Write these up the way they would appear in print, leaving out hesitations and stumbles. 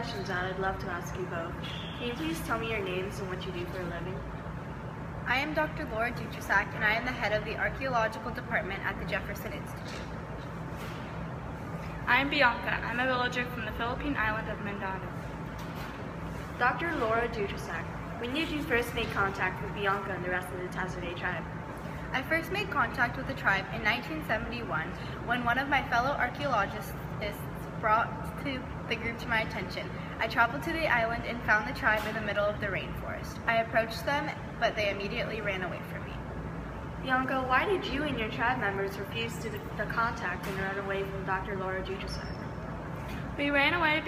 questions that I'd love to ask you both. Can you please tell me your names and what you do for a living? I am Dr. Dutrisac, and I am the head of the Archaeological Department at the Jefferson Institute. I am Bianca. I'm a villager from the Philippine island of Mindanao. Dr. Dutrisac, when did you first make contact with Bianca and the rest of the Tasaday tribe? I first made contact with the tribe in 1971 when one of my fellow archaeologists brought the group to my attention. I traveled to the island and found the tribe in the middle of the rainforest. I approached them, but they immediately ran away from me. Bianca, why did you and your tribe members refuse the contact and run away from Dr. Dutrisac? We ran away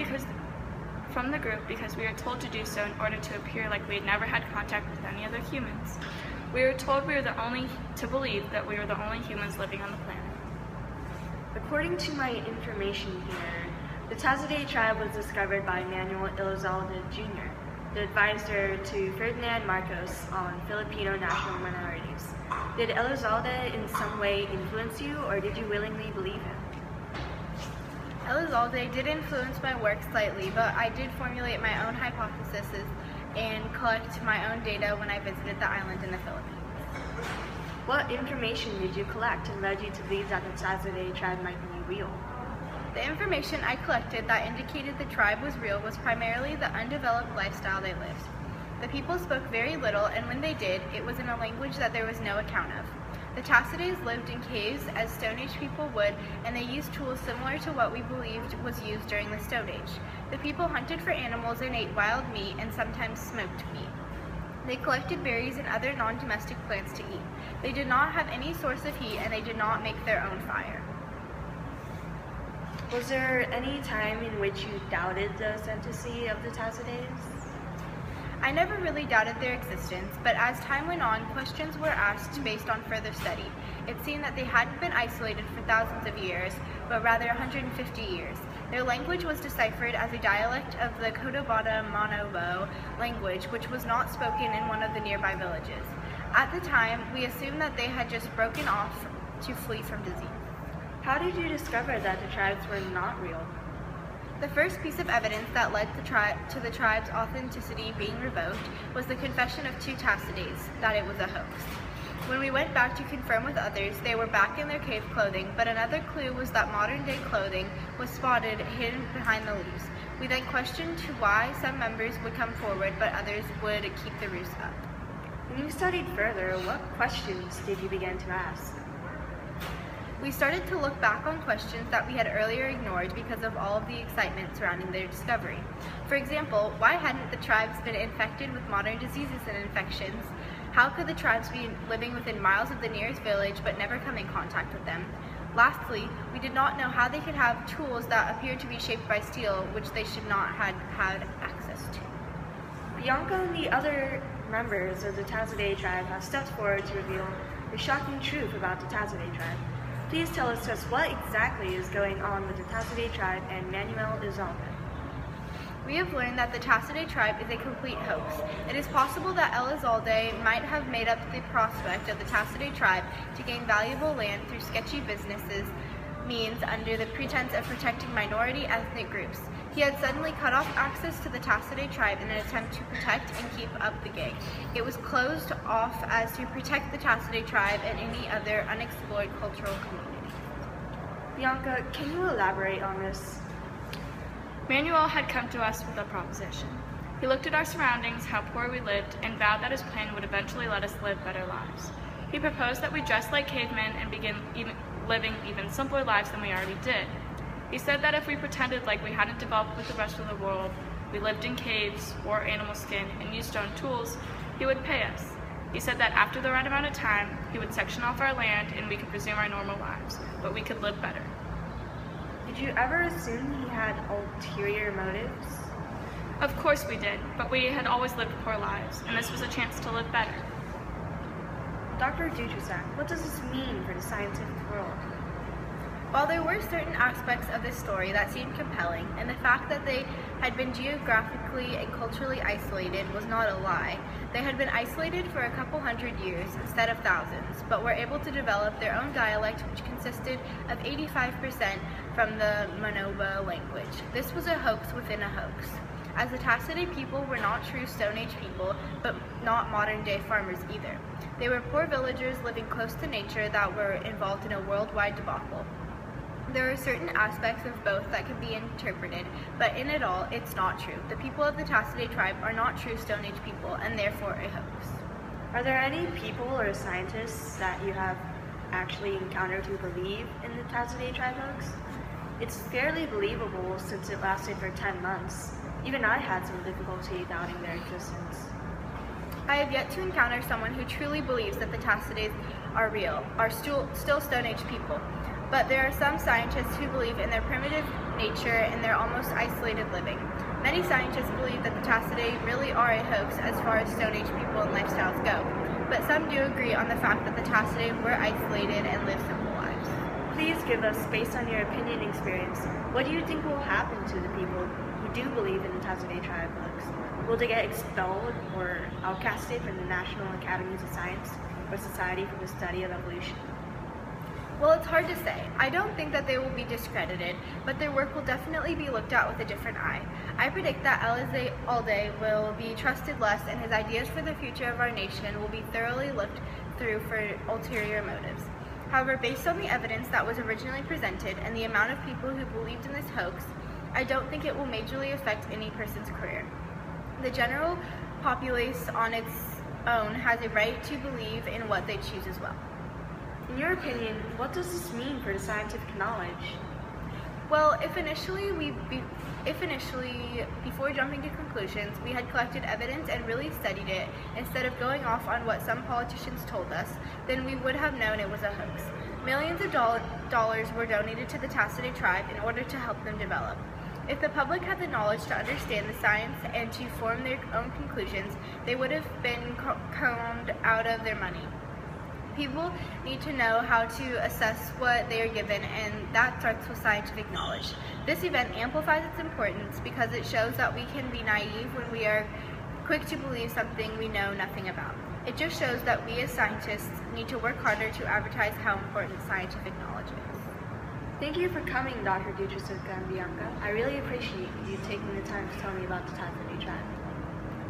from the group because we were told to do so in order to appear like we had never had contact with any other humans. We were told to believe that we were the only humans living on the planet. According to my information here, the Tasaday tribe was discovered by Manuel Elizalde Jr., the advisor to Ferdinand Marcos on Filipino national minorities. Did Elizalde in some way influence you, or did you willingly believe him? Elizalde did influence my work slightly, but I did formulate my own hypotheses and collect my own data when I visited the island in the Philippines. What information did you collect and led you to believe that the Tasaday tribe might be real? The information I collected that indicated the tribe was real was primarily the undeveloped lifestyle they lived. The people spoke very little, and when they did, it was in a language that there was no account of. The Tasadays lived in caves as Stone Age people would, and they used tools similar to what we believed was used during the Stone Age. The people hunted for animals and ate wild meat and sometimes smoked meat. They collected berries and other non-domestic plants to eat. They did not have any source of heat, and they did not make their own fire. Was there any time in which you doubted the authenticity of the Tasadays? I never really doubted their existence, but as time went on, questions were asked based on further study. It seemed that they hadn't been isolated for thousands of years, but rather 150 years. Their language was deciphered as a dialect of the Codabata Manobo language, which was not spoken in one of the nearby villages. At the time, we assumed that they had just broken off to flee from disease. How did you discover that the tribes were not real? The first piece of evidence that led to the tribe's authenticity being revoked was the confession of two Tasadays that it was a hoax. When we went back to confirm with others, they were back in their cave clothing, but another clue was that modern-day clothing was spotted hidden behind the leaves. We then questioned why some members would come forward, but others would keep the ruse up. When you studied further, what questions did you begin to ask? We started to look back on questions that we had earlier ignored because of all of the excitement surrounding their discovery. For example, why hadn't the tribes been infected with modern diseases and infections? How could the tribes be living within miles of the nearest village but never come in contact with them? Lastly, we did not know how they could have tools that appeared to be shaped by steel, which they should not have had access to. Bianca and the other members of the Tasaday tribe have stepped forward to reveal the shocking truth about the Tasaday tribe. Please tell us just what exactly is going on with the Tasaday tribe and Manuel Elizalde. We have learned that the Tasaday tribe is a complete hoax. It is possible that Elizalde might have made up the prospect of the Tasaday tribe to gain valuable land through sketchy businesses means under the pretense of protecting minority ethnic groups. He had suddenly cut off access to the Tasaday tribe in an attempt to protect and keep up the gang. It was closed off as to protect the Tasaday tribe and any other unexplored cultural community. Bianca, can you elaborate on this? Manuel had come to us with a proposition. He looked at our surroundings, how poor we lived, and vowed that his plan would eventually let us live better lives. He proposed that we dress like cavemen and begin living even simpler lives than we already did. He said that if we pretended like we hadn't developed with the rest of the world, we lived in caves, wore animal skin, and used stone tools, he would pay us. He said that after the right amount of time, he would section off our land and we could resume our normal lives, but we could live better. Did you ever assume he had ulterior motives? Of course we did, but we had always lived poor lives, and this was a chance to live better. Dr. Dutrisac, what does this mean for the scientific world? While there were certain aspects of this story that seemed compelling, and the fact that they had been geographically and culturally isolated was not a lie, they had been isolated for a couple hundred years instead of thousands, but were able to develop their own dialect, which consisted of 85% from the Manobo language. This was a hoax within a hoax. as the Tasaday people were not true Stone Age people, but not modern-day farmers either. They were poor villagers living close to nature that were involved in a worldwide debacle. There are certain aspects of both that can be interpreted, but in it all, it's not true. The people of the Tasaday tribe are not true Stone Age people, and therefore a hoax. Are there any people or scientists that you have actually encountered who believe in the Tasaday tribe hoax? It's fairly believable since it lasted for 10 months. Even I had some difficulty doubting their existence. I have yet to encounter someone who truly believes that the Tasadays are real, are still Stone Age people. But there are some scientists who believe in their primitive nature and their almost isolated living. Many scientists believe that the Tasaday really are a hoax as far as Stone Age people and lifestyles go, but some do agree on the fact that the Tasaday were isolated and lived simple lives. Please give us, based on your opinion and experience, what do you think will happen to the people who do believe in the Tasaday tribe hoax? Will they get expelled or outcasted from the National Academies of Science or Society for the Study of Evolution? Well, it's hard to say. I don't think that they will be discredited, but their work will definitely be looked at with a different eye. I predict that Allison will be trusted less, and his ideas for the future of our nation will be thoroughly looked through for ulterior motives. However, based on the evidence that was originally presented and the amount of people who believed in this hoax, I don't think it will majorly affect any person's career. The general populace on its own has a right to believe in what they choose as well. In your opinion, what does this mean for the scientific knowledge? Well, if initially, before jumping to conclusions, we had collected evidence and really studied it, instead of going off on what some politicians told us, then we would have known it was a hoax. Millions of dollars were donated to the Tasaday tribe in order to help them develop. If the public had the knowledge to understand the science and to form their own conclusions, they would have been coned out of their money. People need to know how to assess what they are given, and that starts with scientific knowledge. This event amplifies its importance because it shows that we can be naive when we are quick to believe something we know nothing about. It just shows that we as scientists need to work harder to advertise how important scientific knowledge is. Thank you for coming, Dr. Dutrisac and Bianca. I really appreciate you taking the time to tell me about the Tasaday tribe.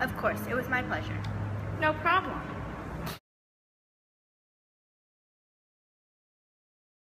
Of course, it was my pleasure. No problem.